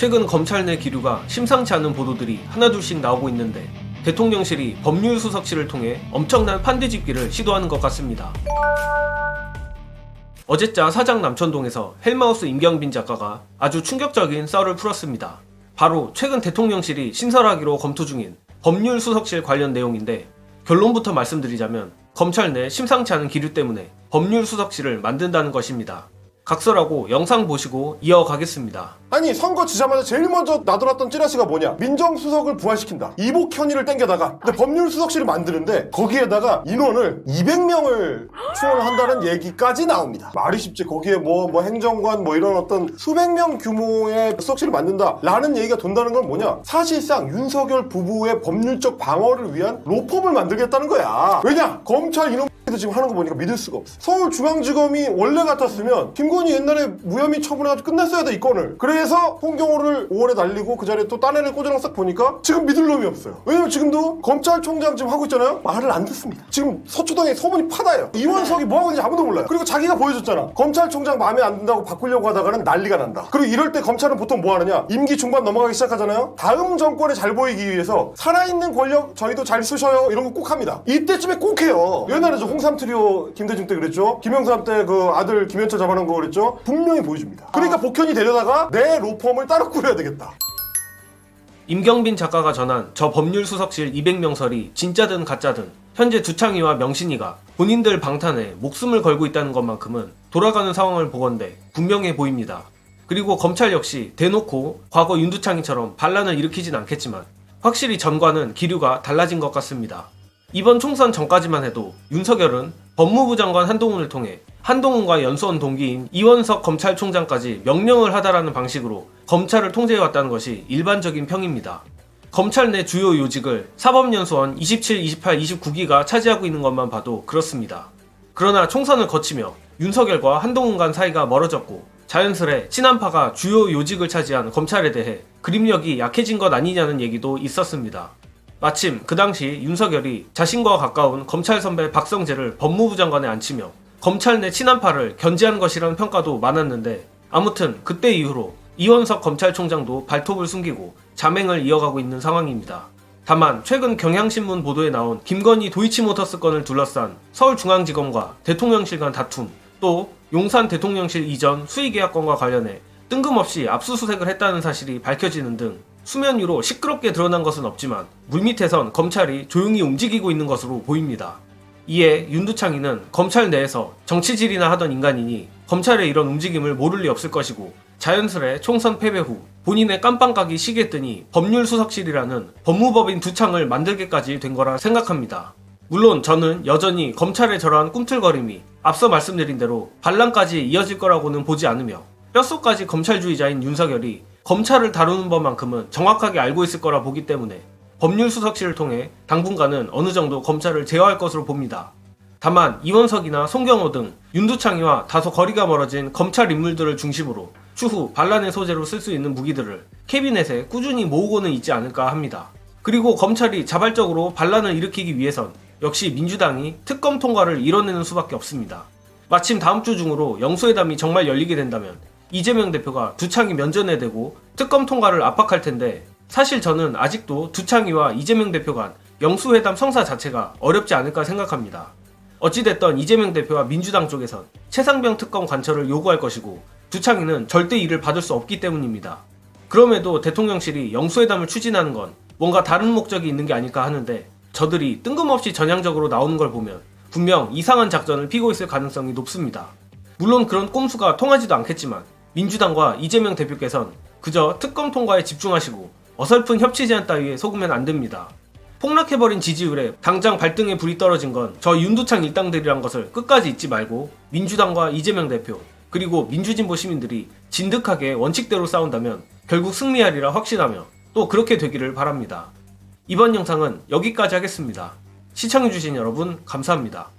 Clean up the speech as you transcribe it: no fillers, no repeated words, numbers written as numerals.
최근 검찰 내 기류가 심상치 않은 보도들이 하나둘씩 나오고 있는데 대통령실이 법률수석실을 통해 엄청난 판대집기를 시도하는 것 같습니다. 어제자 사장 남천동에서 헬마우스 임경빈 작가가 아주 충격적인 썰을 풀었습니다. 바로 최근 대통령실이 신설하기로 검토 중인 법률수석실 관련 내용인데, 결론부터 말씀드리자면 검찰 내 심상치 않은 기류 때문에 법률수석실을 만든다는 것입니다. 각설하고 영상 보시고 이어가겠습니다. 아니, 선거 지자마자 제일 먼저 나돌았던 찌라시가 뭐냐? 민정수석을 부활시킨다. 이복현이를 땡겨다가 근데 법률수석실을 만드는데 거기에다가 인원을 200명을 충원한다는 얘기까지 나옵니다. 말이 쉽지. 거기에 뭐 행정관 이런 어떤 수백 명 규모의 수석실을 만든다라는 얘기가 돈다는 건 뭐냐? 사실상 윤석열 부부의 법률적 방어를 위한 로펌을 만들겠다는 거야. 왜냐? 검찰 인원 지금 하는 거 보니까 믿을 수가 없어. 서울중앙지검이 원래 같았으면 김건희 옛날에 무혐의 처분해가지고 끝냈어야 돼, 이 건을. 그래서 홍경호를 5월에 날리고 그 자리에 또 딴 애를 꽂아놓고 싹 보니까 지금 믿을 놈이 없어요. 왜냐면 지금도 검찰총장 지금 하고 있잖아요. 말을 안 듣습니다. 지금 서초동에 소문이 파다예요. 이원석이 뭐 하고 있는지 아무도 몰라요. 그리고 자기가 보여줬잖아. 검찰총장 마음에 안 든다고 바꾸려고 하다가는 난리가 난다. 그리고 이럴 때 검찰은 보통 뭐 하느냐? 임기 중반 넘어가기 시작하잖아요. 다음 정권에 잘 보이기 위해서 살아있는 권력 저희도 잘 쓰셔요, 이런 거 꼭 합니다. 이때쯤에 꼭 해요. 옛날에 저 홍삼 트리오 김대중 때 그랬죠. 김영삼 때 그 아들 김현철 잡아놓은 거 그랬죠. 분명히 보여줍니다. 그러니까 복현이 데려다가 내 로펌을 따로 꾸려야 되겠다. 임경빈 작가가 전한 저 법률수석실 200명설이 진짜든 가짜든 현재 두창이와 명신이가 본인들 방탄에 목숨을 걸고 있다는 것만큼은 돌아가는 상황을 보건대 분명해 보입니다. 그리고 검찰 역시 대놓고 과거 윤두창이처럼 반란을 일으키진 않겠지만 확실히 전과는 기류가 달라진 것 같습니다. 이번 총선 전까지만 해도 윤석열은 법무부 장관 한동훈을 통해 한동훈과 연수원 동기인 이원석 검찰총장까지 명령을 하다라는 방식으로 검찰을 통제해왔다는 것이 일반적인 평입니다. 검찰 내 주요 요직을 사법연수원 27, 28, 29기가 차지하고 있는 것만 봐도 그렇습니다. 그러나 총선을 거치며 윤석열과 한동훈 간 사이가 멀어졌고 자연스레 친한파가 주요 요직을 차지한 검찰에 대해 그림력이 약해진 것 아니냐는 얘기도 있었습니다. 마침 그 당시 윤석열이 자신과 가까운 검찰 선배 박성재를 법무부 장관에 앉히며 검찰 내 친한파를 견제한 것이라는 평가도 많았는데, 아무튼 그때 이후로 이원석 검찰총장도 발톱을 숨기고 잠행을 이어가고 있는 상황입니다. 다만 최근 경향신문 보도에 나온 김건희 도이치모터스 건을 둘러싼 서울중앙지검과 대통령실 간 다툼, 또 용산 대통령실 이전 수의계약건과 관련해 뜬금없이 압수수색을 했다는 사실이 밝혀지는 등 수면 위로 시끄럽게 드러난 것은 없지만 물밑에선 검찰이 조용히 움직이고 있는 것으로 보입니다. 이에 윤두창이는 검찰 내에서 정치질이나 하던 인간이니 검찰의 이런 움직임을 모를 리 없을 것이고, 자연스레 총선 패배 후 본인의 깜빵 가기 시기했더니 법률수석실이라는 법무법인 두창을 만들게까지 된 거라 생각합니다. 물론 저는 여전히 검찰의 저러한 꿈틀거림이 앞서 말씀드린 대로 반란까지 이어질 거라고는 보지 않으며, 뼛속까지 검찰주의자인 윤석열이 검찰을 다루는 법만큼은 정확하게 알고 있을 거라 보기 때문에 법률수석실을 통해 당분간은 어느 정도 검찰을 제어할 것으로 봅니다. 다만 이원석이나 송경호 등 윤두창이와 다소 거리가 멀어진 검찰 인물들을 중심으로 추후 반란의 소재로 쓸 수 있는 무기들을 캐비넷에 꾸준히 모으고는 있지 않을까 합니다. 그리고 검찰이 자발적으로 반란을 일으키기 위해선 역시 민주당이 특검 통과를 이뤄내는 수밖에 없습니다. 마침 다음 주 중으로 영수회담이 정말 열리게 된다면 이재명 대표가 두창이 면전에 대고 특검 통과를 압박할 텐데, 사실 저는 아직도 두창이와 이재명 대표 간 영수회담 성사 자체가 어렵지 않을까 생각합니다. 어찌됐던 이재명 대표와 민주당 쪽에선 최상병 특검 관철을 요구할 것이고 두창이는 절대 이를 받을 수 없기 때문입니다. 그럼에도 대통령실이 영수회담을 추진하는 건 뭔가 다른 목적이 있는 게 아닐까 하는데, 저들이 뜬금없이 전향적으로 나오는 걸 보면 분명 이상한 작전을 피고 있을 가능성이 높습니다. 물론 그런 꼼수가 통하지도 않겠지만 민주당과 이재명 대표께선 그저 특검 통과에 집중하시고 어설픈 협치 제안 따위에 속으면 안 됩니다. 폭락해버린 지지율에 당장 발등에 불이 떨어진 건 저 윤두창 일당들이란 것을 끝까지 잊지 말고 민주당과 이재명 대표 그리고 민주진보 시민들이 진득하게 원칙대로 싸운다면 결국 승리하리라 확신하며 또 그렇게 되기를 바랍니다. 이번 영상은 여기까지 하겠습니다. 시청해주신 여러분 감사합니다.